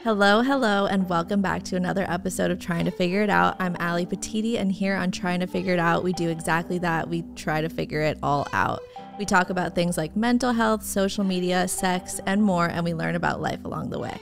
Hello, and welcome back to another episode of Trying to Figure It Out. I'm Ali Patiti, and here on Trying to Figure It Out, we do exactly that. We try to figure it all out. We talk about things like mental health, social media, sex, and more, and we learn about life along the way.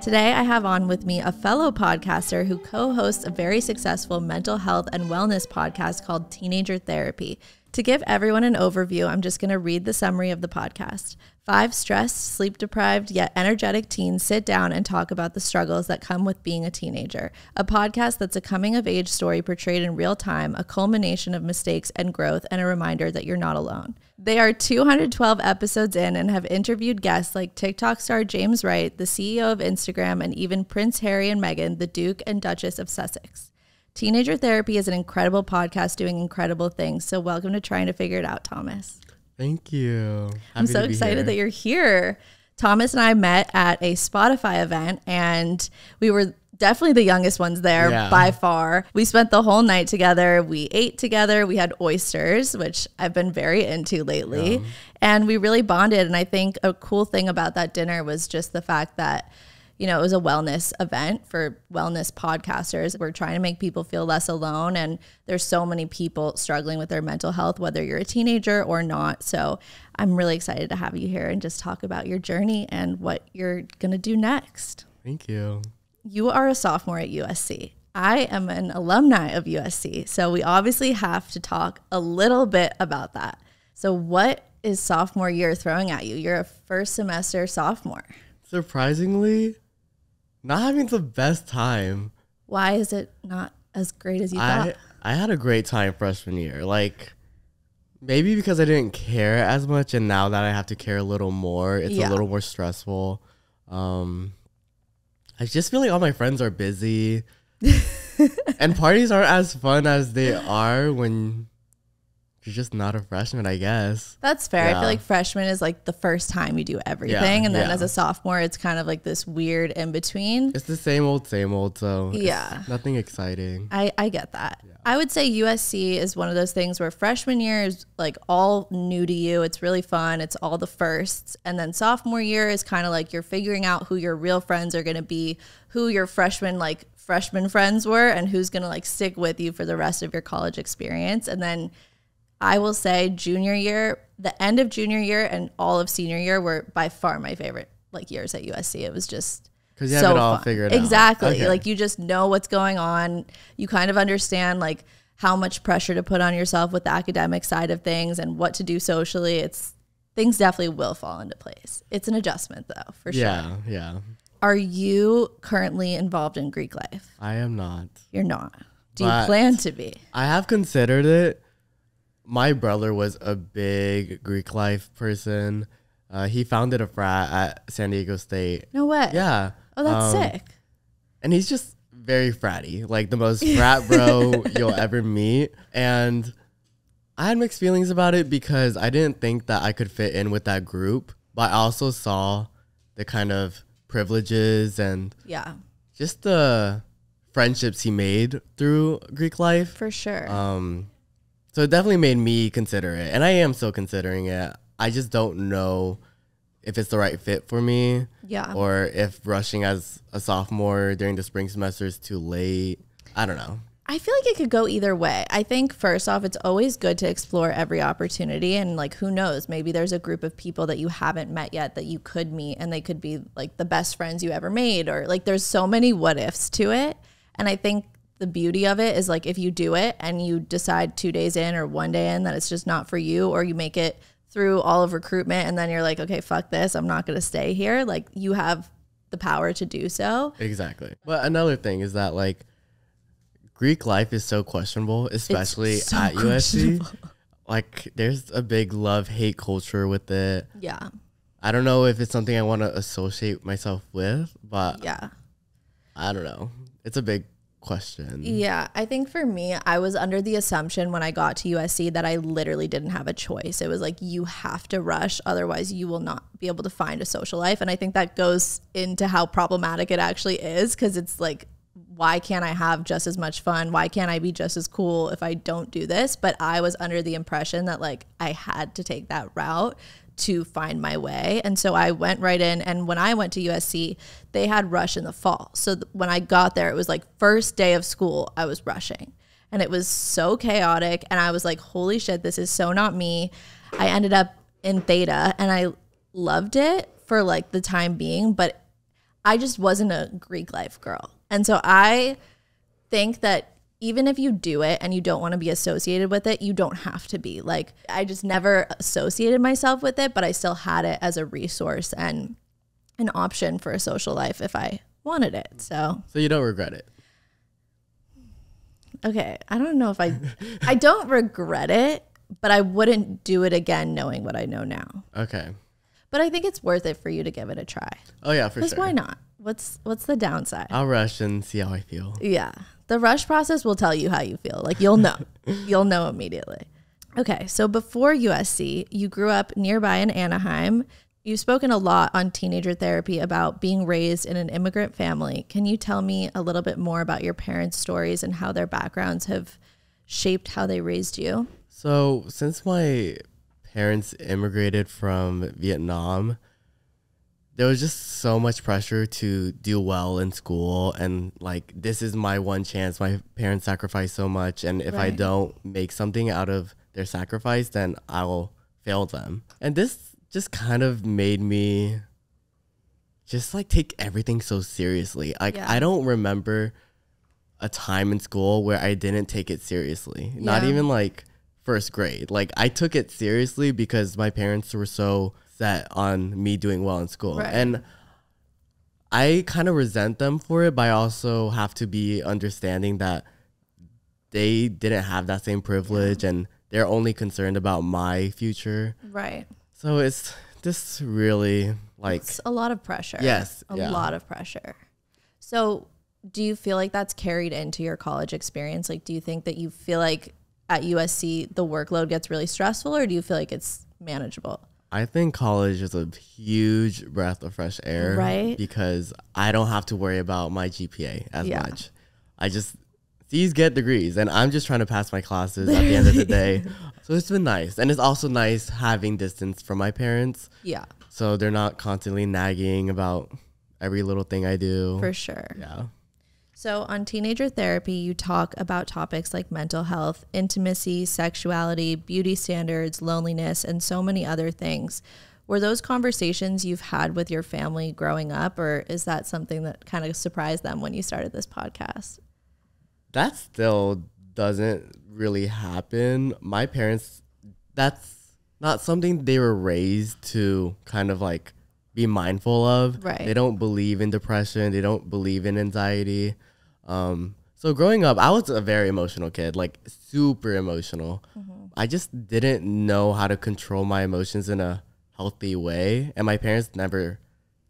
Today, I have on with me a fellow podcaster who co-hosts a very successful mental health and wellness podcast called Teenager Therapy. To give everyone an overview, I'm just going to read the summary of the podcast. 5 stressed, sleep-deprived, yet energetic teens sit down and talk about the struggles that come with being a teenager. A podcast that's a coming-of-age story portrayed in real time, a culmination of mistakes and growth, and a reminder that you're not alone. They are 212 episodes in and have interviewed guests like TikTok star James Wright, the CEO of Instagram, and even Prince Harry and Meghan, the Duke and Duchess of Sussex. Teenager Therapy is an incredible podcast doing incredible things. So welcome to Trying to Figure It Out, Thomas. Thank you. I'm so excited that you're here. Thomas and I met at a Spotify event, and we were definitely the youngest ones there by far. We spent the whole night together. We ate together. We had oysters, which I've been very into lately. And we really bonded. And I think a cool thing about that dinner was just the fact that, you know, it was a wellness event for wellness podcasters. We're trying to make people feel less alone. And there's so many people struggling with their mental health, whether you're a teenager or not. So I'm really excited to have you here and just talk about your journey and what you're going to do next. Thank you. You are a sophomore at USC. I am an alumni of USC. So we obviously have to talk a little bit about that. So what is sophomore year throwing at you? You're a first semester sophomore. Surprisingly, not having the best time. Why is it not as great as you thought? I had a great time freshman year. Like, maybe because I didn't care as much, and now that I have to care a little more, it's a little more stressful. I just feel like all my friends are busy. And parties aren't as fun as they are when you're just not a freshman, I guess. That's fair. I feel like freshman is like the first time you do everything. And then as a sophomore, it's kind of like this weird in between. It's the same old, so it's nothing exciting. I get that. Yeah. I would say USC is one of those things where freshman year is like all new to you. It's really fun. It's all the firsts. And then sophomore year is kind of like you're figuring out who your real friends are going to be, who your freshman friends were, and who's going to like stick with you for the rest of your college experience. And then I will say junior year, the end of junior year and all of senior year were by far my favorite like years at USC. It was just because you have it all figured out. Exactly. Okay. Like you just know what's going on. You kind of understand like how much pressure to put on yourself with the academic side of things and what to do socially. Things definitely will fall into place. It's an adjustment though, for sure. Yeah. Are you currently involved in Greek life? I am not. You're not. Do you plan to be? I have considered it. My brother was a big Greek life person. He founded a frat at San Diego State. No way. Yeah. Oh, that's sick. And he's just very fratty, like the most frat bro you'll ever meet. And I had mixed feelings about it because I didn't think that I could fit in with that group. But I also saw the kind of privileges and just the friendships he made through Greek life. For sure. So it definitely made me consider it. And I am still considering it. I just don't know if it's the right fit for me. Yeah. Or if rushing as a sophomore during the spring semester is too late. I don't know. I feel like it could go either way. I think first off, it's always good to explore every opportunity. And like, who knows, maybe there's a group of people that you haven't met yet that you could meet and they could be like the best friends you ever made. Or like there's so many what ifs to it. And I think the beauty of it is like if you do it and you decide 2 days in or 1 day in that it's just not for you, or you make it through all of recruitment and then you're like, okay, fuck this, I'm not going to stay here. Like you have the power to do so. Exactly. But another thing is that like Greek life is so questionable, especially at USC. Like there's a big love-hate culture with it. Yeah. I don't know if it's something I want to associate myself with, but I don't know. It's a big question. Yeah, I think for me, I was under the assumption when I got to USC that I literally didn't have a choice. It was like, you have to rush, otherwise you will not be able to find a social life. And I think that goes into how problematic it actually is, because it's like, why can't I have just as much fun? Why can't I be just as cool if I don't do this? But I was under the impression that like I had to take that route to find my way. And so I went right in. And when I went to USC, they had rush in the fall. So when I got there, it was like first day of school, I was rushing. And it was so chaotic. And I was like, holy shit, this is so not me. I ended up in Theta and I loved it for like the time being, but I just wasn't a Greek life girl. And so I think that even if you do it and you don't want to be associated with it, you don't have to be. Like, I just never associated myself with it, but I still had it as a resource and an option for a social life if I wanted it. So you don't regret it? Okay, I don't know if I don't regret it, but I wouldn't do it again knowing what I know now. Okay. But I think it's worth it for you to give it a try. Oh yeah, for sure. Because why not? What's the downside? I'll rush and see how I feel. Yeah. The rush process will tell you how you feel. Like, you'll know. You'll know immediately. Okay, so before USC, you grew up nearby in Anaheim. You've spoken a lot on Teenager Therapy about being raised in an immigrant family. Can you tell me a little bit more about your parents' stories and how their backgrounds have shaped how they raised you? So since my parents immigrated from Vietnam, there was just so much pressure to do well in school, and like, this is my one chance. My parents sacrificed so much, and if I don't make something out of their sacrifice, then I'll fail them. And this just kind of made me just like take everything so seriously. Like, I don't remember a time in school where I didn't take it seriously. Not even like first grade. Like, I took it seriously because my parents were so set on me doing well in school. And I kind of resent them for it, but I also have to be understanding that they didn't have that same privilege and they're only concerned about my future. Right. So it's just really like, it's a lot of pressure. Yes. A lot of pressure. So do you feel like that's carried into your college experience? Like, do you think that you feel like at USC the workload gets really stressful, or do you feel like it's manageable? I think college is a huge breath of fresh air, right? Because I don't have to worry about my GPA as much. I just, these get degrees, and I'm just trying to pass my classes at the end of the day. So it's been nice. And it's also nice having distance from my parents. Yeah. So they're not constantly nagging about every little thing I do. For sure. Yeah. So on Teenager Therapy, you talk about topics like mental health, intimacy, sexuality, beauty standards, loneliness, and so many other things. Were those conversations you've had with your family growing up, or is that something that kind of surprised them when you started this podcast? That still doesn't really happen. My parents, that's not something they were raised to kind of like be mindful of. Right. They don't believe in depression. They don't believe in anxiety. So growing up, I was a very emotional kid, like super emotional. I just didn't know how to control my emotions in a healthy way. And my parents never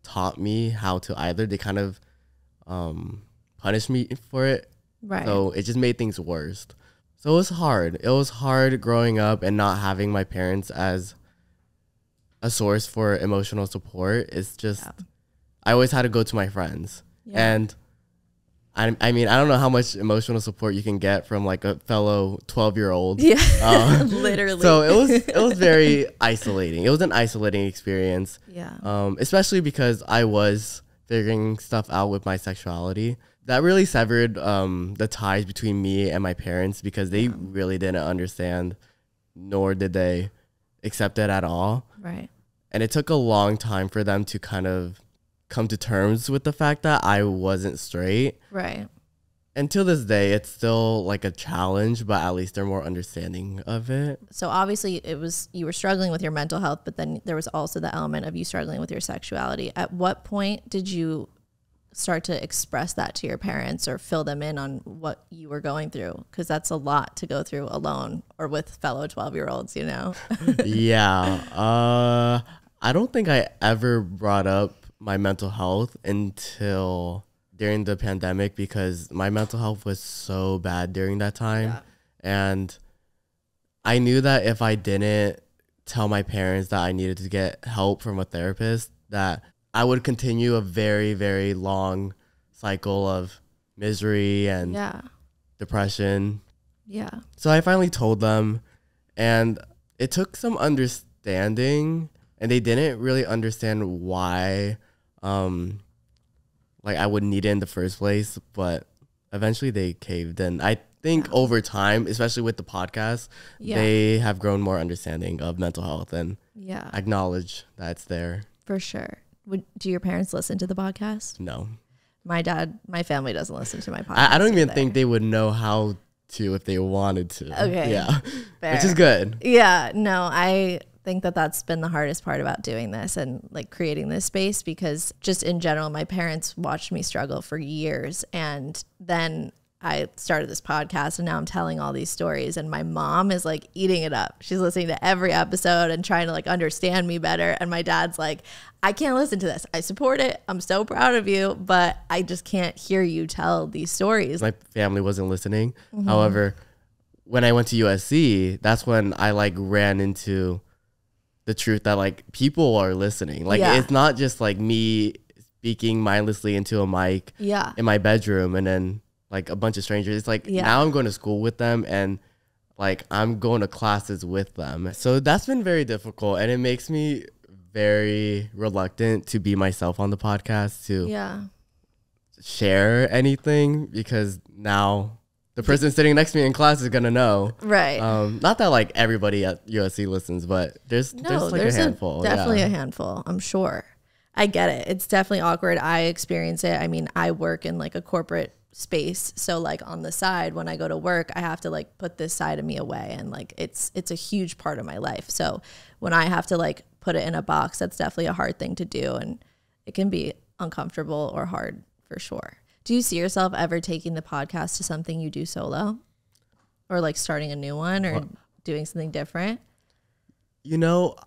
taught me how to either. They kind of punished me for it. Right. So it just made things worse. So it was hard. It was hard growing up and not having my parents as a source for emotional support. It's just, I always had to go to my friends. And I mean, I don't know how much emotional support you can get from like a fellow 12-year-old. Yeah, literally. So it was very isolating. It was an isolating experience. Yeah. Especially because I was figuring stuff out with my sexuality. That really severed the ties between me and my parents, because they really didn't understand, nor did they accept it at all. Right. And it took a long time for them to kind of come to terms with the fact that I wasn't straight. Right. And till this day, it's still like a challenge, but at least they're more understanding of it. So obviously you were struggling with your mental health, but then there was also the element of you struggling with your sexuality. At what point did you start to express that to your parents or fill them in on what you were going through? Because that's a lot to go through alone or with fellow 12-year-olds, you know? Yeah. I don't think I ever brought up my mental health until during the pandemic, because my mental health was so bad during that time. Yeah. And I knew that if I didn't tell my parents that I needed to get help from a therapist, that I would continue a very, very long cycle of misery and depression. Yeah. So I finally told them, and it took some understanding and they didn't really understand why like I would need it in the first place, but eventually they caved. And I think over time, especially with the podcast, they have grown more understanding of mental health and acknowledge that it's there. For sure. Do your parents listen to the podcast? No. My family doesn't listen to my podcast. I don't even think they would know how to if they wanted to. Okay. Yeah. Fair. Which is good. Yeah. No, I think that that's been the hardest part about doing this and like creating this space, because just in general, my parents watched me struggle for years. And then I started this podcast and now I'm telling all these stories, and my mom is like eating it up. She's listening to every episode and trying to like understand me better. And my dad's like, I can't listen to this. I support it. I'm so proud of you, but I just can't hear you tell these stories. My family wasn't listening. However, when I went to USC, that's when I like ran into the truth that like people are listening. Like it's not just like me speaking mindlessly into a mic in my bedroom and then like a bunch of strangers. It's like now I'm going to school with them and like I'm going to classes with them. So that's been very difficult, and it makes me very reluctant to be myself on the podcast, to share anything, because now the person sitting next to me in class is going to know. Right. Not that like everybody at USC listens, but there's like a handful. Definitely a handful, I'm sure. I get it. It's definitely awkward. I experience it. I mean, I work in like a corporate space, so like on the side when I go to work, I have to like put this side of me away, and like it's a huge part of my life. So when I have to like put it in a box, that's definitely a hard thing to do, and it can be uncomfortable or hard for sure. Do you see yourself ever taking the podcast to something you do solo, or like starting a new one, or doing something different? You know,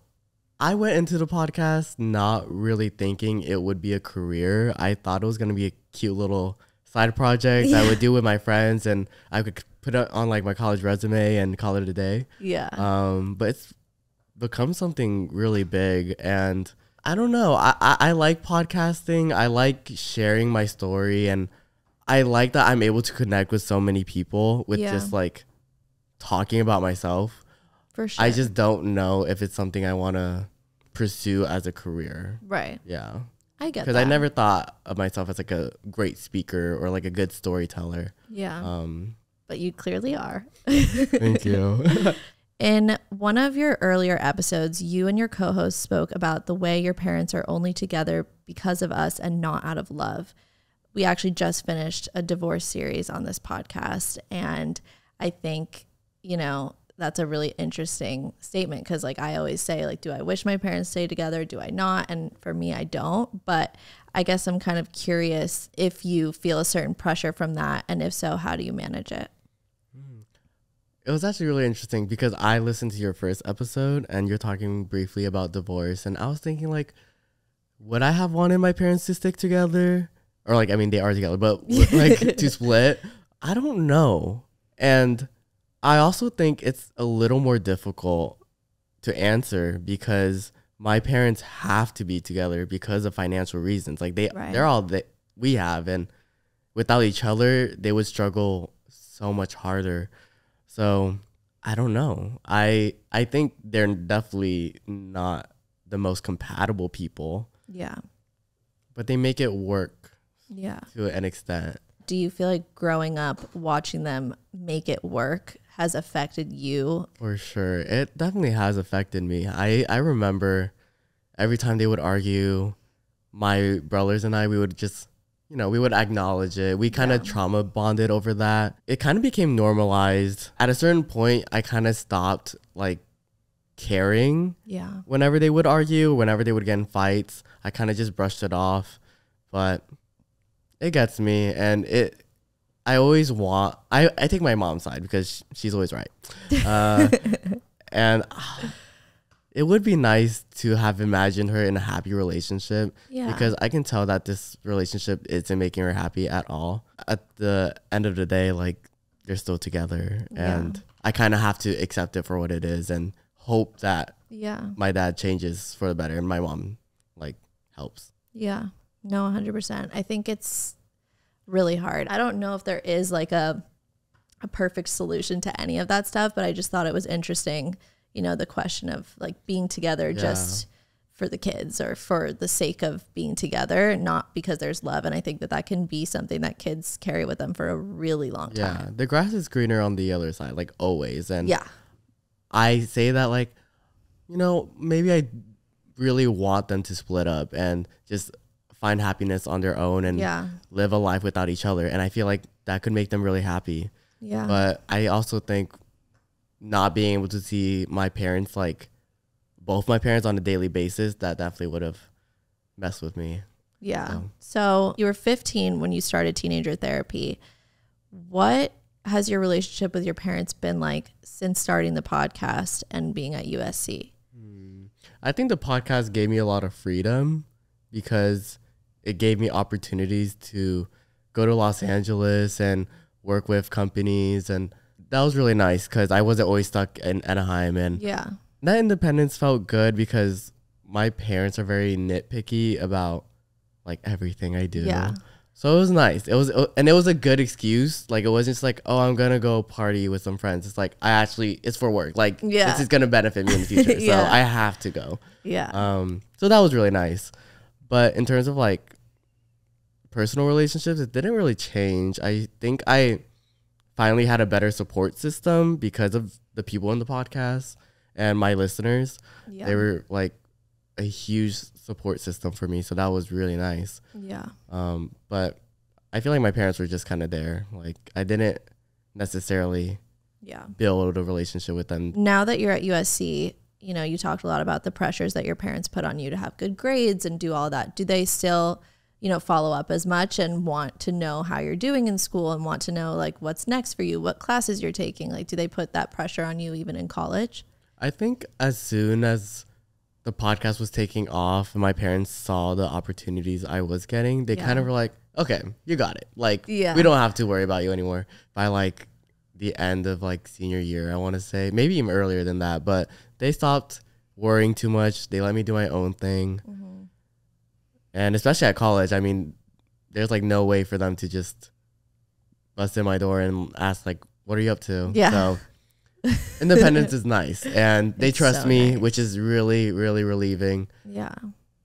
I went into the podcast not really thinking it would be a career. I thought it was going to be a cute little side project I would do with my friends, and I could put it on like my college resume and call it a day. But it's become something really big, and I don't know. I like podcasting. I like sharing my story, and I like that I'm able to connect with so many people with just like talking about myself. For sure. I just don't know if it's something I want to pursue as a career. Right. Yeah. I get that. Because I never thought of myself as like a great speaker or like a good storyteller. Yeah. But you clearly are. Thank you. In one of your earlier episodes, you and your co-host spoke about the way your parents are only together because of us and not out of love. We actually just finished a divorce series on this podcast, and I think, you know, that's a really interesting statement, because like I always say, like, do I wish my parents stayed together? Do I not? And for me, I don't. But I guess I'm kind of curious if you feel a certain pressure from that, and if so, how do you manage it? It was actually really interesting because I listened to your first episode and you're talking briefly about divorce, and I was thinking like, would I have wanted my parents to stick together? Or like, I mean, they are together, but like to split? I don't know. And I also think it's a little more difficult to answer because my parents have to be together because of financial reasons. Like they're all that we have, and without each other, they would struggle so much harder. So I don't know. I think they're definitely not the most compatible people. Yeah. But they make it work. Yeah. To an extent. Do you feel like growing up watching them make it work has affected you? For sure. It definitely has affected me. I remember every time they would argue, my brothers and I, we would just, you know, we would acknowledge it. We kind of trauma bonded over that. It kind of became normalized. At a certain point, I kind of stopped like caring. Yeah. Whenever they would argue, whenever they would get in fights, I kind of just brushed it off. But it gets me, and I always want, I take my mom's side because she's always right. And it would be nice to have imagined her in a happy relationship, because I can tell that this relationship isn't making her happy at all. At the end of the day, like, they're still together, and I kind of have to accept it for what it is and hope that my dad changes for the better and my mom like helps. Yeah. No, 100%. I think it's really hard. I don't know if there is like a perfect solution to any of that stuff, but I just thought it was interesting, you know, the question of like being together just for the kids or for the sake of being together, not because there's love. And I think that that can be something that kids carry with them for a really long time. Yeah, the grass is greener on the other side, like always. And Yeah. I say that like, you know, maybe I really want them to split up and just find happiness on their own and live a life without each other. And I feel like that could make them really happy. Yeah. But I also think not being able to see my parents, like both my parents on a daily basis, that definitely would have messed with me. Yeah. So you were 15 when you started teenager therapy. What has your relationship with your parents been like since starting the podcast and being at USC? I think the podcast gave me a lot of freedom because it gave me opportunities to go to Los Angeles and work with companies. And that was really nice because I wasn't always stuck in Anaheim. And that independence felt good because my parents are very nitpicky about like everything I do. Yeah. So it was nice. It was a good excuse. Like, it wasn't just like, oh, I'm going to go party with some friends. It's like, it's for work. Like, this is going to benefit me in the future. So I have to go. Yeah. So that was really nice. But in terms of like personal relationships, it didn't really change. I think I finally had a better support system because of the people in the podcast and my listeners. Yeah. They were like a huge support system for me. So that was really nice. Yeah. But I feel like my parents were just kind of there. Like, I didn't necessarily build a relationship with them. Now that you're at USC, you know, you talked a lot about the pressures that your parents put on you to have good grades and do all that. Do they still, you know, follow up as much and want to know how you're doing in school and want to know like what's next for you, what classes you're taking? Like, do they put that pressure on you even in college? I think as soon as the podcast was taking off and my parents saw the opportunities I was getting, they kind of were like, okay, you got it. Like, we don't have to worry about you anymore. By like the end of like senior year, I want to say, maybe even earlier than that, but they stopped worrying too much. They let me do my own thing. And especially at college, I mean, there's like no way for them to just bust in my door and ask like, what are you up to? Yeah. So independence is nice, and they trust me, nice. Which is really, really relieving. Yeah.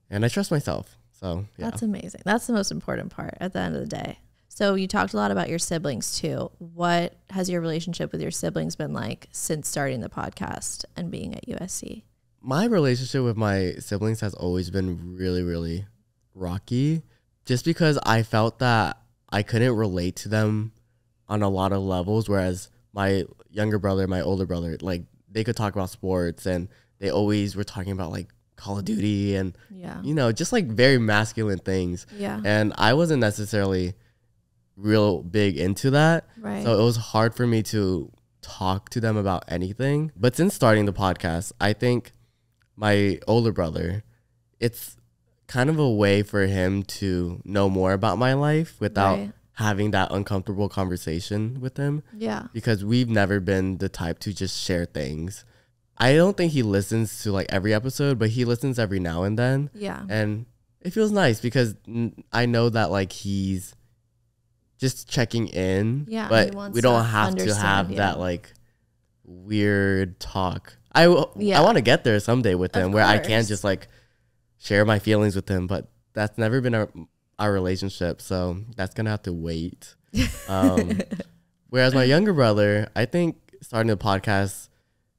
And I trust myself. So that's amazing. That's the most important part at the end of the day. So you talked a lot about your siblings too. What has your relationship with your siblings been like since starting the podcast and being at USC? My relationship with my siblings has always been really, really rocky, just because I felt that I couldn't relate to them on a lot of levels, whereas my younger brother, my older brother, like they could talk about sports and they always were talking about like Call of Duty and, you know, just like very masculine things. Yeah. And I wasn't necessarily real big into that. Right. So it was hard for me to talk to them about anything. But since starting the podcast, I think my older brother, it's kind of a way for him to know more about my life without having that uncomfortable conversation with him. Yeah. Because we've never been the type to just share things. I don't think he listens to like every episode, but he listens every now and then. Yeah. And it feels nice because I know that like he's just checking in. Yeah. But we don't have to have that like weird talk. I want to get there someday with him where I can just like share my feelings with him, but that's never been our relationship. So that's going to have to wait. Whereas my younger brother, I think starting the podcast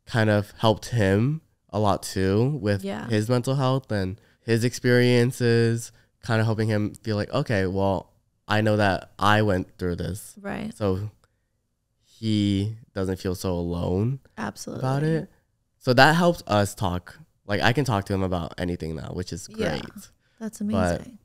kind of helped him a lot too with his mental health and his experiences, kind of helping him feel like, okay, well, I know that I went through this. Right. So he doesn't feel so alone about it. So that helps us talk. Like I can talk to him about anything now, which is great. Yeah, that's amazing.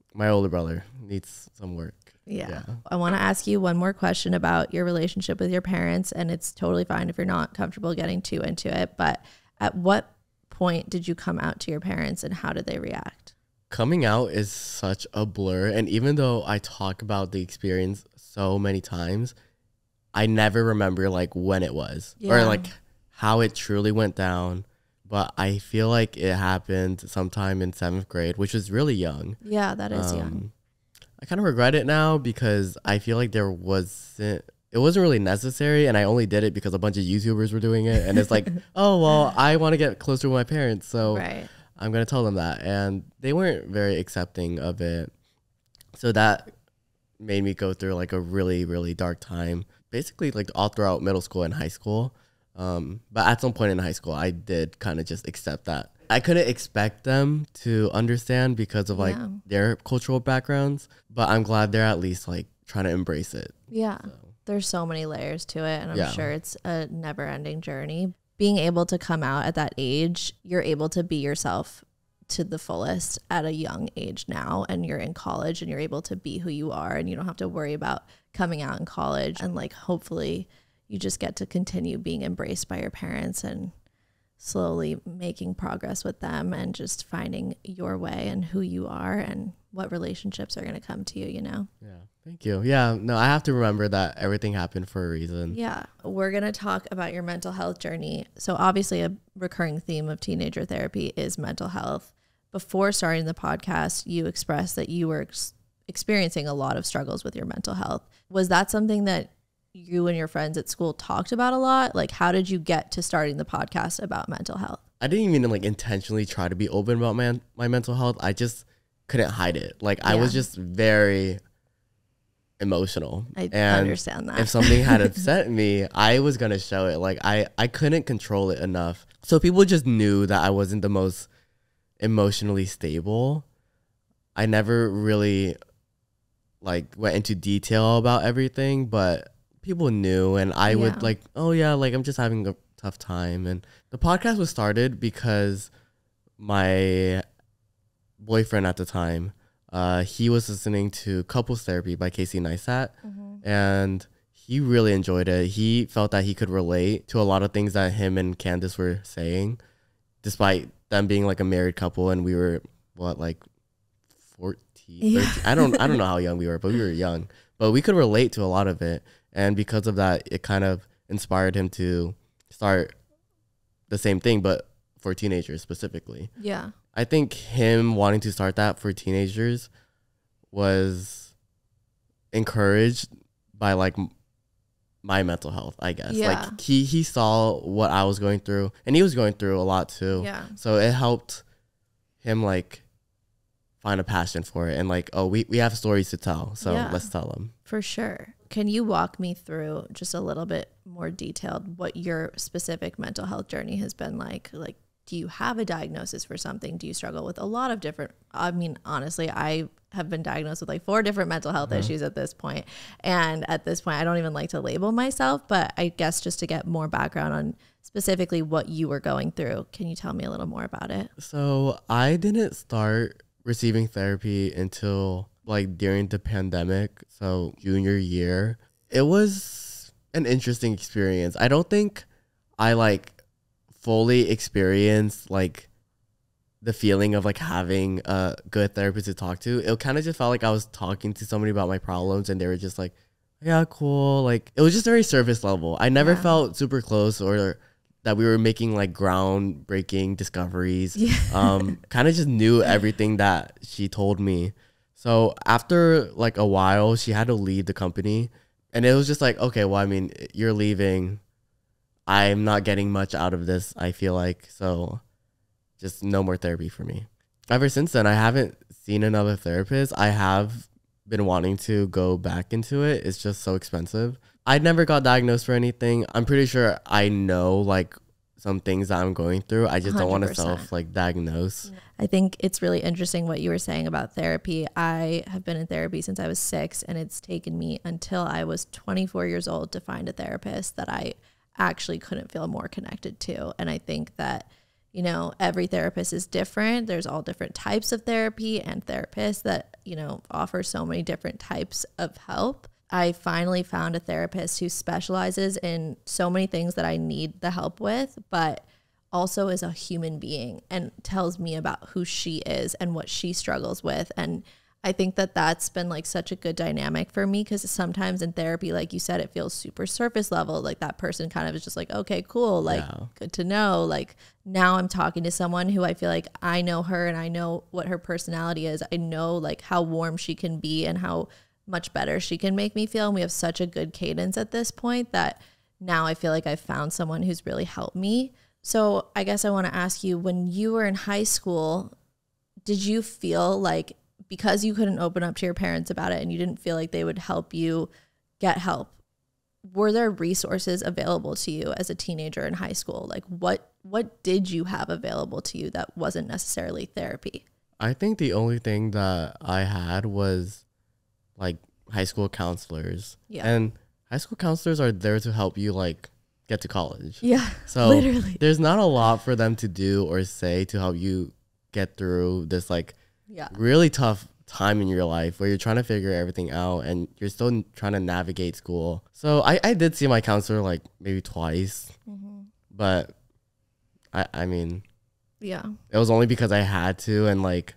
But my older brother needs some work. Yeah. I want to ask you one more question about your relationship with your parents, and it's totally fine if you're not comfortable getting too into it, but at what point did you come out to your parents and how did they react? Coming out is such a blur, and even though I talk about the experience so many times, I never remember like when it was or like how it truly went down. But I feel like it happened sometime in 7th grade, which was really young. Yeah, that is young. I kind of regret it now because I feel like it wasn't really necessary, and I only did it because a bunch of YouTubers were doing it, and it's like, oh well, I want to get closer with my parents, so I'm going to tell them that. And they weren't very accepting of it. So that made me go through like a really, really dark time, basically like all throughout middle school and high school. But at some point in high school, I did kind of just accept that. I couldn't expect them to understand because of like their cultural backgrounds, but I'm glad they're at least like trying to embrace it. Yeah. So. There's so many layers to it, and I'm sure it's a never ending journey. Being able to come out at that age, you're able to be yourself to the fullest at a young age now, and you're in college and you're able to be who you are, and you don't have to worry about coming out in college. And like, hopefully you just get to continue being embraced by your parents and slowly making progress with them and just finding your way and who you are and what relationships are going to come to you, you know? Yeah. Thank you. Yeah. No, I have to remember that everything happened for a reason. Yeah. We're going to talk about your mental health journey. So obviously a recurring theme of teenager therapy is mental health. Before starting the podcast, you expressed that you were experiencing a lot of struggles with your mental health. Was that something that you and your friends at school talked about a lot? Like, how did you get to starting the podcast about mental health? I didn't even like intentionally try to be open about my mental health. I just couldn't hide it. Like I was just very emotional. I understand that. If something had upset me, I was going to show it. Like I couldn't control it enough. So people just knew that I wasn't the most emotionally stable. I never really like went into detail about everything, but people knew, and I would like, oh yeah, like I'm just having a tough time. And the podcast was started because my boyfriend at the time, he was listening to Couples Therapy by Casey Neistat, and he really enjoyed it. He felt that he could relate to a lot of things that him and Candace were saying, despite them being like a married couple, and we were like 14, 13. I don't know how young we were, but we were young. But we could relate to a lot of it. And because of that, it kind of inspired him to start the same thing, but for teenagers specifically. Yeah. I think him wanting to start that for teenagers was encouraged by like my mental health, I guess. Yeah. Like he saw what I was going through, and he was going through a lot too. Yeah. So it helped him like find a passion for it, and like, oh, we have stories to tell, so let's tell them. For sure. Can you walk me through just a little bit more detailed what your specific mental health journey has been like? Like, do you have a diagnosis for something? Do you struggle with a lot of different, I mean, honestly, I have been diagnosed with like 4 different mental health issues at this point. And at this point, I don't even like to label myself, but I guess just to get more background on specifically what you were going through, can you tell me a little more about it? So I didn't start receiving therapy until like during the pandemic, so junior year. It was an interesting experience. I don't think I like fully experienced like the feeling of like having a good therapist to talk to. It kind of just felt like I was talking to somebody about my problems, and they were just like, yeah, cool. Like it was just very surface level. I never felt super close or that we were making like groundbreaking discoveries. Kind of just knew everything that she told me. So after like a while, she had to leave the company, and it was just like, okay, well, I mean, you're leaving. I'm not getting much out of this, I feel like. So just no more therapy for me. Ever since then, I haven't seen another therapist. I have been wanting to go back into it. It's just so expensive. I never got diagnosed for anything. I'm pretty sure I know like some things that I'm going through. I just 100%. Don't want to self like diagnose. I think it's really interesting what you were saying about therapy. I have been in therapy since I was 6, and it's taken me until I was 24 years old to find a therapist that I actually couldn't feel more connected to. And I think that, you know, every therapist is different. There's all different types of therapy and therapists that, you know, offer so many different types of help. I finally found a therapist who specializes in so many things that I need the help with, but also is a human being and tells me about who she is and what she struggles with. And I think that that's been like such a good dynamic for me, because sometimes in therapy, like you said, it feels super surface level. Like that person kind of is just like, okay, cool. Like good to know. Like now I'm talking to someone who I feel like I know her and I know what her personality is. I know like how warm she can be and how much better she can make me feel. And we have such a good cadence at this point that now I feel like I've found someone who's really helped me. So I guess I want to ask you, when you were in high school, did you feel like because you couldn't open up to your parents about it and you didn't feel like they would help you get help, were there resources available to you as a teenager in high school? Like what did you have available to you that wasn't necessarily therapy? I think the only thing that I had was like high school counselors. Yeah. And high school counselors are there to help you like get to college. Yeah. So literally. there's not a lot for them to do or say to help you get through this like really tough time in your life where you're trying to figure everything out and you're still trying to navigate school. So I did see my counselor like maybe twice, but I mean, yeah, it was only because I had to, and like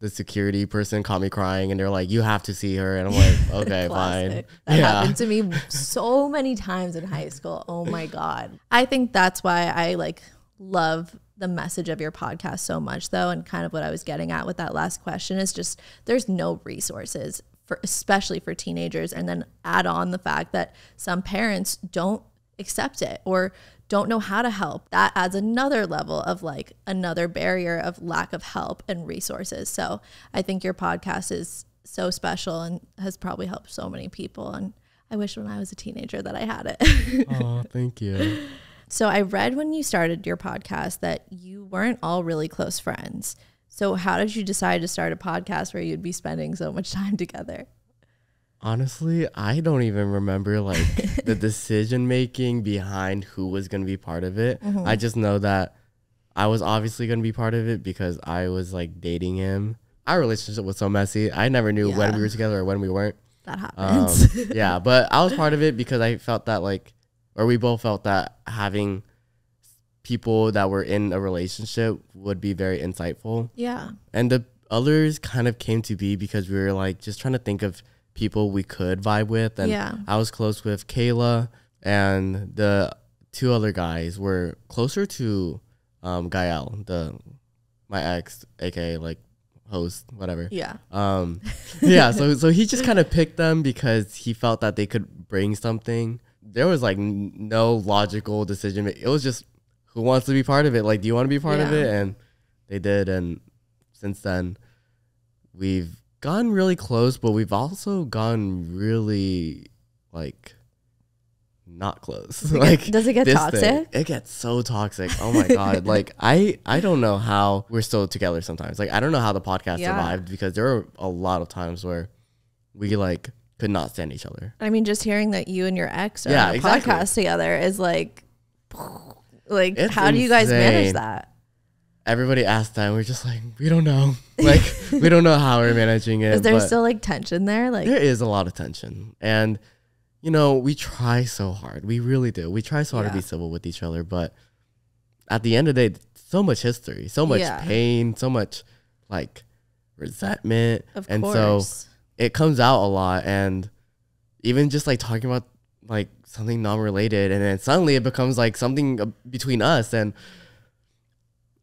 the security person caught me crying and they're like, you have to see her. And I'm like, okay, fine. That happened to me so many times in high school. Oh my God. I think that's why I like love the message of your podcast so much though. And kind of what I was getting at with that last question is just, there's no resources for, especially for teenagers. And then add on the fact that some parents don't accept it or don't know how to help. That adds another level of like another barrier of lack of help and resources. So I think your podcast is so special and has probably helped so many people. And I wish when I was a teenager that I had it. Oh, thank you. So I read when you started your podcast that you weren't all really close friends. So how did you decide to start a podcast where you'd be spending so much time together? Honestly, I don't even remember like the decision making behind who was going to be part of it. I just know that I was obviously going to be part of it because I was like dating him. Our relationship was so messy. I never knew when we were together or when we weren't. That happens. Yeah, but I was part of it because I felt that like, or we both felt that having people that were in a relationship would be very insightful. Yeah. And the others kind of came to be because we were like just trying to think of people we could vibe with. And I was close with Kayla, and the two other guys were closer to Gael, my ex, aka like host, whatever. Yeah. Yeah, so he just kind of picked them because he felt that they could bring something. There was like no logical decision. It was just who wants to be part of it? Like, do you want to be part of it? And they did. And since then, we've gotten really close, but we've also gotten really like not close. Like, does it get toxic? It gets so toxic. Oh my God. Like I don't know how we're still together sometimes. Like, I don't know how the podcast survived because there are a lot of times where we like could not stand each other. I mean, just hearing that you and your ex are on a podcast together is like it's how do you guys manage that? Everybody asked that and we're just like, we don't know. Like, we don't know how we're managing it. Is there still like tension there? Like, there is a lot of tension. And, you know, we try so hard. We really do. We try so hard to be civil with each other. But at the end of the day, so much history, so much pain, so much like resentment. Of and course. So it comes out a lot. And even just like talking about like something non-related, and then suddenly it becomes like something between us. And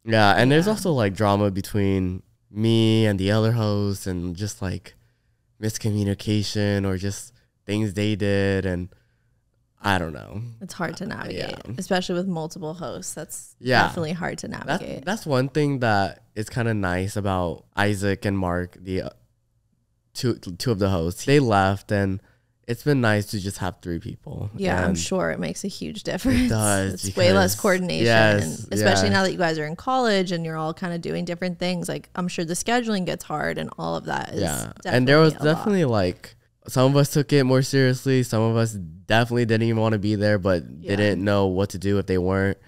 there's also like drama between me and the other hosts, and just like miscommunication or just things they did, and I don't know. It's hard to navigate, especially with multiple hosts. That's definitely hard to navigate. That's one thing that is kind of nice about Isaac and Mark, the two of the hosts. They left, and it's been nice to just have three people. Yeah, and I'm sure it makes a huge difference. It does. It's way less coordination, especially now that you guys are in college and you're all kind of doing different things. Like, I'm sure the scheduling gets hard and all of that is and there was definitely like, some of us took it more seriously. Some of us definitely didn't even want to be there, but didn't know what to do if they weren't.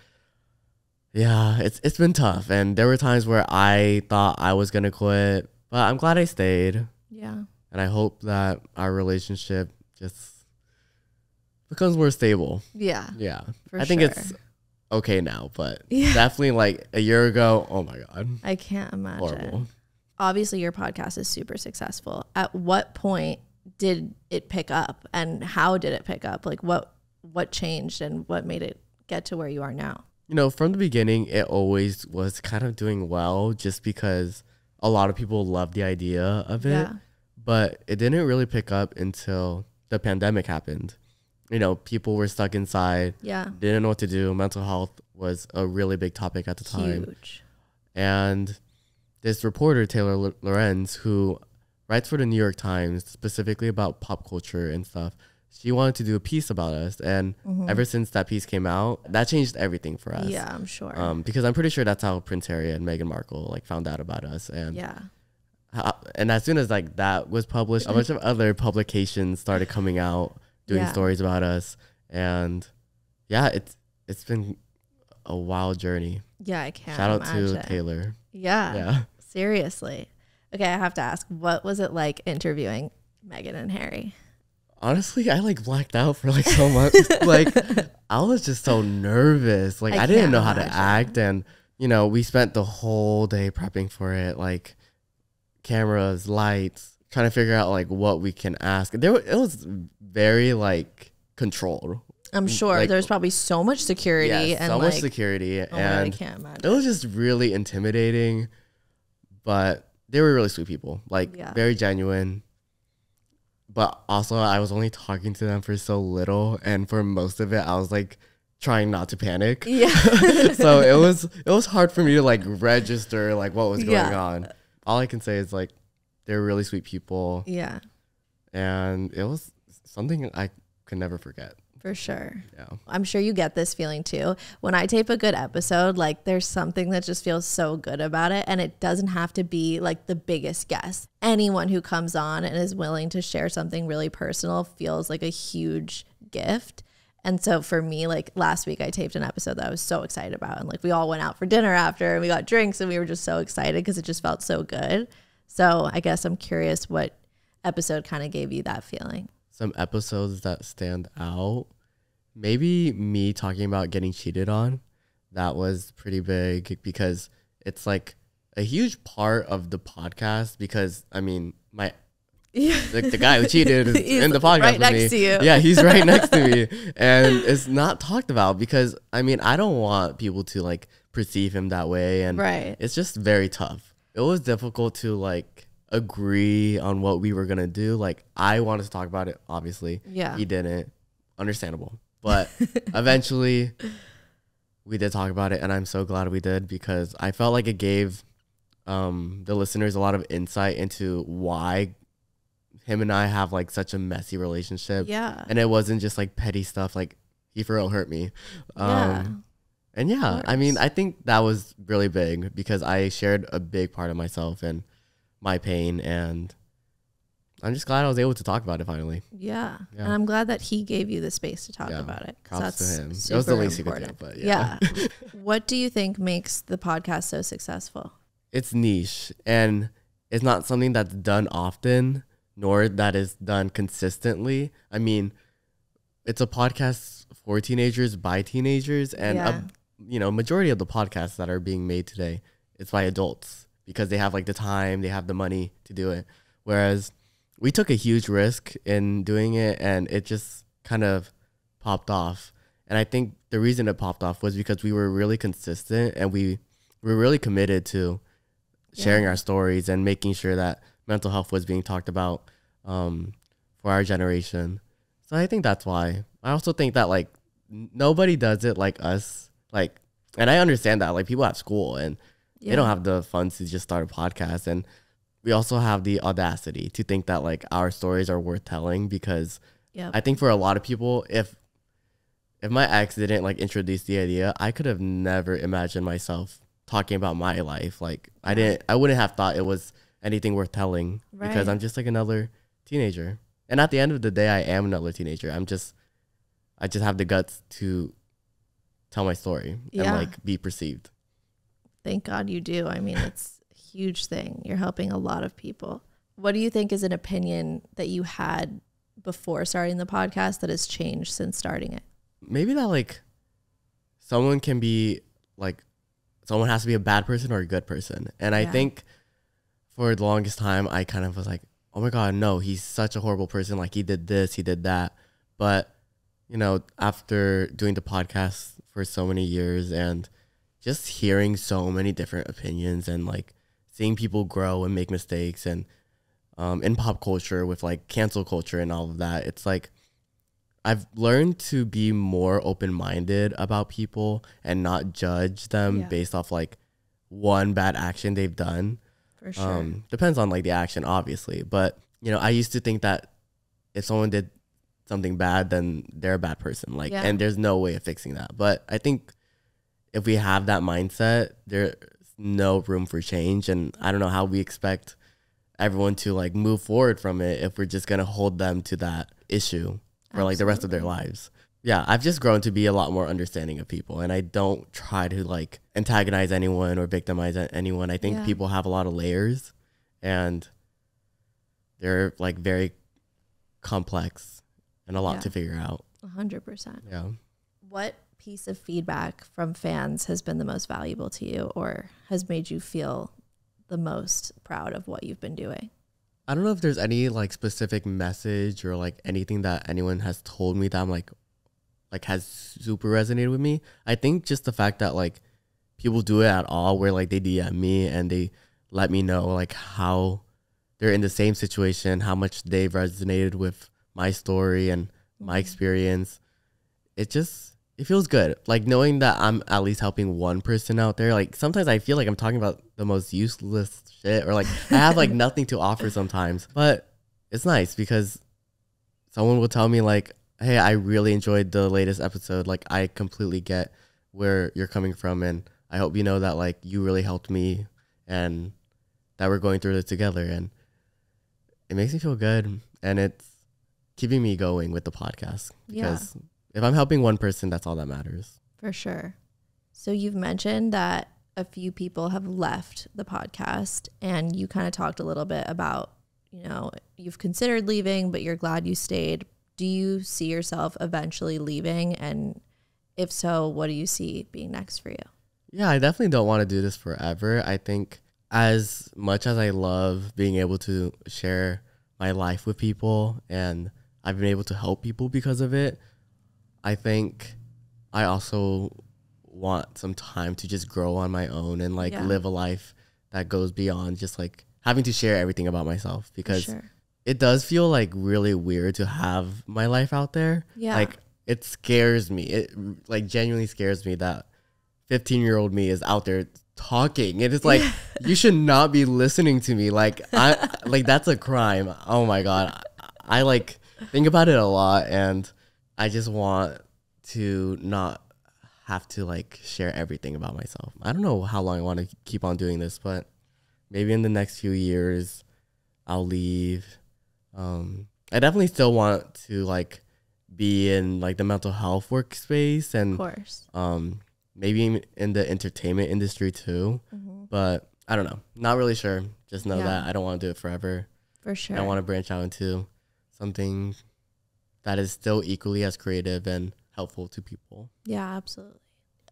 Yeah, it's been tough. And there were times where I thought I was going to quit, but I'm glad I stayed. Yeah. And I hope that our relationship just becomes more stable. Yeah. Yeah. I think it's okay now, but definitely like a year ago, oh my God. I can't imagine. Horrible. Obviously, your podcast is super successful. At what point did it pick up, and how did it pick up? Like, what changed and what made it get to where you are now? You know, from the beginning, it always was kind of doing well just because a lot of people loved the idea of it. Yeah. But it didn't really pick up until the pandemic happened. You know, people were stuck inside. Yeah. Didn't know what to do. Mental health was a really big topic at the time. Huge. And this reporter, Taylor Lorenz, who writes for the New York Times specifically about pop culture and stuff, she wanted to do a piece about us. And ever since that piece came out, that changed everything for us. Yeah, I'm sure. Because I'm pretty sure that's how Prince Harry and Meghan Markle like found out about us. And and as soon as like that was published, a bunch of other publications started coming out doing stories about us. And yeah, it's been a wild journey. Yeah, I can't Shout out imagine. to Taylor. Yeah. Seriously. Okay, I have to ask, what was it like interviewing Meghan and Harry? Honestly, I like blacked out for like so much. Like I was just so nervous. Like I didn't know how to act. And, you know, we spent the whole day prepping for it, like cameras, lights, trying to figure out like what we can ask. It was very like controlled. I'm sure like, there's probably so much security and so like, much security. Oh and I can't imagine. it was just really intimidating, but they were really sweet people, like very genuine. But also I was only talking to them for so little, and for most of it I was like trying not to panic. Yeah. So it was hard for me to like register like what was going on. All I can say is like they're really sweet people. Yeah. And it was something I could never forget. For sure. Yeah. I'm sure you get this feeling too. When I tape a good episode, like there's something that just feels so good about it. And it doesn't have to be like the biggest guest. Anyone who comes on and is willing to share something really personal feels like a huge gift. And so for me, like last week I taped an episode that I was so excited about. And like we all went out for dinner after and we got drinks and we were just so excited because it just felt so good. So I guess I'm curious what episode kind of gave you that feeling. Some episodes that stand out, maybe me talking about getting cheated on. That was pretty big because it's like a huge part of the podcast, because I mean the guy who cheated is in the podcast right with me. next to you. Yeah, he's right next to me, and it's not talked about because I mean I don't want people to like perceive him that way, and it's just very tough. It was difficult to like agree on what we were gonna do. Like I wanted to talk about it, obviously. Yeah, he didn't. Understandable, but eventually we did talk about it, and I'm so glad we did because I felt like it gave the listeners a lot of insight into why him and I have like such a messy relationship. Yeah, and it wasn't just like petty stuff. Like he for real hurt me. And yeah, I mean, I think that was really big because I shared a big part of myself and my pain, and I'm just glad I was able to talk about it finally. Yeah. And I'm glad that he gave you the space to talk about it. Props to him. It was the least he could do, but yeah. What do you think makes the podcast so successful? It's niche, and it's not something that's done often, nor that is done consistently. I mean, it's a podcast for teenagers by teenagers, and majority of the podcasts that are being made today, it's by adults because they have like the time, they have the money to do it. Whereas we took a huge risk in doing it, and it just kind of popped off. And I think the reason it popped off was because we were really consistent, and we were really committed to sharing our stories and making sure that mental health was being talked about for our generation. So I think that's why. I also think that like nobody does it like us. Like, and I understand that like people have school and they don't have the funds to just start a podcast, and we also have the audacity to think that like our stories are worth telling because I think for a lot of people, if my ex didn't like introduce the idea, I could have never imagined myself talking about my life. Like I wouldn't have thought it was anything worth telling because I'm just like another teenager. And at the end of the day, I am another teenager. I just have the guts to tell my story and like be perceived. Thank God you do. I mean, it's a huge thing. You're helping a lot of people. What do you think is an opinion that you had before starting the podcast that has changed since starting it? Maybe that like someone has to be a bad person or a good person. And I think for the longest time, I kind of was like, oh my God, no, he's such a horrible person. Like he did this, he did that. But, you know, after doing the podcast for so many years and just hearing so many different opinions and like seeing people grow and make mistakes, and in pop culture with like cancel culture and all of that, it's like I've learned to be more open-minded about people and not judge them based off like one bad action they've done. For sure. Depends on like the action, obviously. But, you know, I used to think that if someone did something bad, then they're a bad person. Like, and there's no way of fixing that. But I think if we have that mindset, there's no room for change. And I don't know how we expect everyone to like move forward from it if we're just going to hold them to that issue for like the rest of their lives. Yeah, I've just grown to be a lot more understanding of people, and I don't try to like antagonize anyone or victimize anyone. I think people have a lot of layers, and they're like very complex and a lot to figure out. 100%. Yeah. What piece of feedback from fans has been the most valuable to you or has made you feel the most proud of what you've been doing? I don't know if there's any like specific message or like anything that anyone has told me that I'm like has super resonated with me. I think just the fact that like people do it at all, where like they DM me and they let me know like how they're in the same situation, how much they've resonated with my story and my experience. It feels good. Like knowing that I'm at least helping one person out there. Like sometimes I feel like I'm talking about the most useless shit, or like I have like nothing to offer sometimes. But it's nice because someone will tell me like, hey, I really enjoyed the latest episode. Like I completely get where you're coming from, and I hope you know that like you really helped me and that we're going through this together. And it makes me feel good, and it's keeping me going with the podcast because if I'm helping one person, that's all that matters. For sure. So you've mentioned that a few people have left the podcast, and you kind of talked a little bit about, you know, you've considered leaving, but you're glad you stayed. Do you see yourself eventually leaving? And if so, what do you see being next for you? Yeah, I definitely don't want to do this forever. I think as much as I love being able to share my life with people and I've been able to help people because of it, I think I also want some time to just grow on my own and like live a life that goes beyond just like having to share everything about myself, because it does feel like really weird to have my life out there. Yeah. Like it scares me. It like genuinely scares me that 15-year-old me is out there talking. It is like, you should not be listening to me. Like I like that's a crime. Oh my God. I like think about it a lot, and I just want to not have to like share everything about myself. I don't know how long I want to keep on doing this, but maybe in the next few years I'll leave. I definitely still want to like be in like the mental health workspace, and of course, maybe in the entertainment industry too. But I don't know. Not really sure. Just know that I don't want to do it forever. For sure. I want to branch out into something that is still equally as creative and helpful to people. Yeah, absolutely.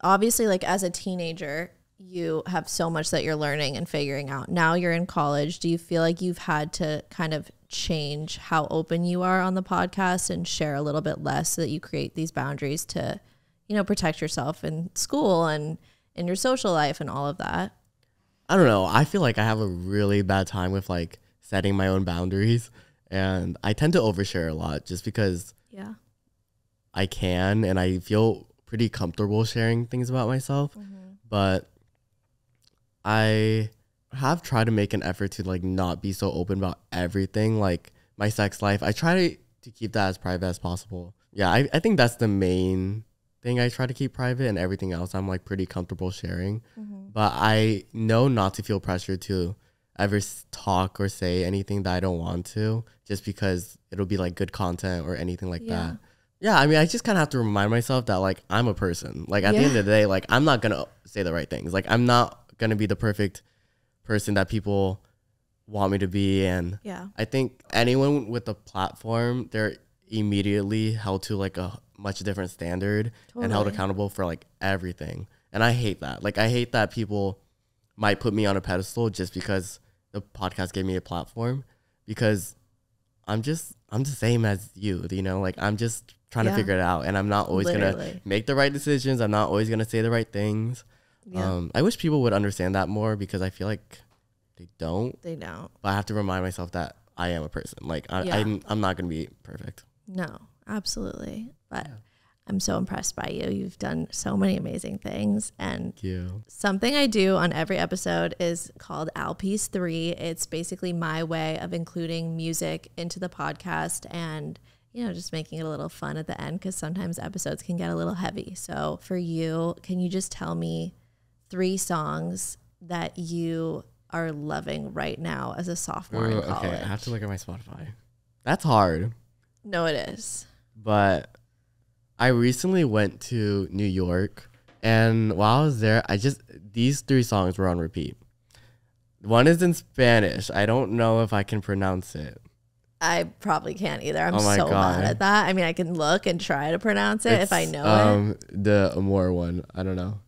Obviously, like as a teenager, you have so much that you're learning and figuring out. Now you're in college. Do you feel like you've had to kind of change how open you are on the podcast and share a little bit less so that you create these boundaries to, you know, protect yourself in school and in your social life and all of that? I don't know. I feel like I have a really bad time with like setting my own boundaries, and I tend to overshare a lot just because I can, and I feel pretty comfortable sharing things about myself. But I have tried to make an effort to like not be so open about everything, like my sex life. I try to keep that as private as possible. Yeah, I think that's the main thing I try to keep private, and everything else I'm like pretty comfortable sharing. But I know not to feel pressured to ever talk or say anything that I don't want to, just because it'll be like good content or anything like that. Yeah, I mean, I just kind of have to remind myself that like I'm a person. Like at the end of the day, like I'm not going to say the right things. Like I'm not going to be the perfect person that people want me to be. And I think anyone with a platform, they're immediately held to like a much different standard and held accountable for like everything. And I hate that. Like I hate that people might put me on a pedestal just because the podcast gave me a platform, because I'm the same as you know, like I'm just trying to figure it out, and I'm not always going to make the right decisions. I'm not always going to say the right things. I wish people would understand that more, because I feel like they don't. But I have to remind myself that I am a person. Like I'm not going to be perfect. No, Absolutely. But Yeah. I'm so impressed by you. You've done so many amazing things. And Thank you. something I do on every episode is called Al Piece 3. It's basically my way of including music into the podcast and, you know, just making it a little fun at the end because sometimes episodes can get a little heavy. So for you, can you just tell me 3 songs that you are loving right now as a sophomore in college? Okay, I have to look at my Spotify. That's hard. No, it is. But I recently went to New York, and while I was there, these 3 songs were on repeat. One is in Spanish. I don't know if I can pronounce it. I probably can't either. I'm Oh my so God. bad at that. I mean, I can look and try to pronounce it if I know it. The Amor one. I don't know.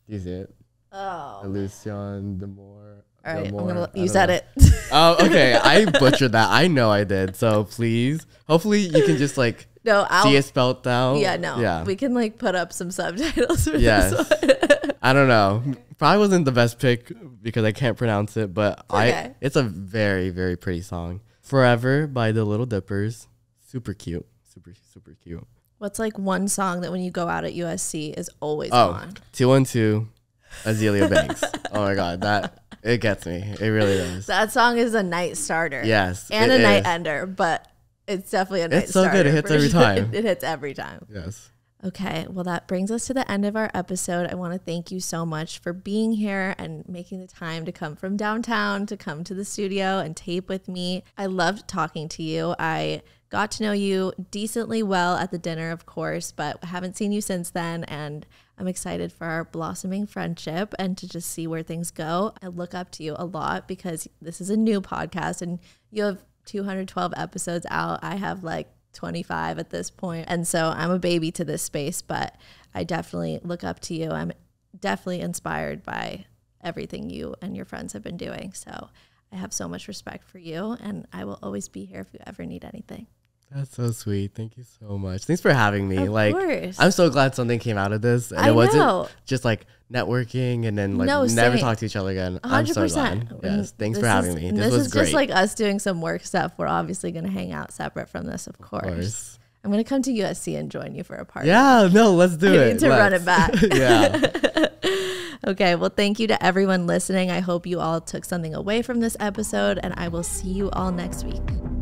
Do you see it? Oh. Illusion, the more. All right, Amor, you said it. Oh, okay. I butchered that. I know I did. So please, hopefully you can just like No, see it spelled out. Yeah, no. Yeah. We can like put up some subtitles for Yes. this one. I don't know. Probably wasn't the best pick because I can't pronounce it, but okay. it's a very, very pretty song. Forever by the Little Dippers. Super cute. Super, super cute. What's like one song that when you go out at USC is always Oh, on? 212, Azealia Banks. Oh my God. It gets me. It really does. That song is a night starter. Yes. And it a night is. ender, but it's definitely a night It's so starter. good. It hits for every sure. time. It hits every time. Yes. Okay, well, that brings us to the end of our episode. I want to thank you so much for being here and making the time to come from downtown to come to the studio and tape with me. I loved talking to you. I got to know you decently well at the dinner, of course, but haven't seen you since then. And I'm excited for our blossoming friendship and to just see where things go. I look up to you a lot because this is a new podcast and you have 212 episodes out. I have like 25 at this point. And so I'm a baby to this space, but I definitely look up to you. I'm definitely inspired by everything you and your friends have been doing. So I have so much respect for you and I will always be here if you ever need anything. That's so sweet. Thank you so much. Thanks for having me. Of course. I'm so glad something came out of this. And I it wasn't know. just like networking and then like No, never same. talk to each other again. 100%. I'm so glad. Yes. Thanks for having me. This was is great. just like us doing some work stuff. We're obviously going to hang out separate from this, of course. I'm going to come to USC and join you for a party. Yeah, no, let's do it. I need to run it back. Yeah. Okay, well, thank you to everyone listening. I hope you all took something away from this episode, and I will see you all next week.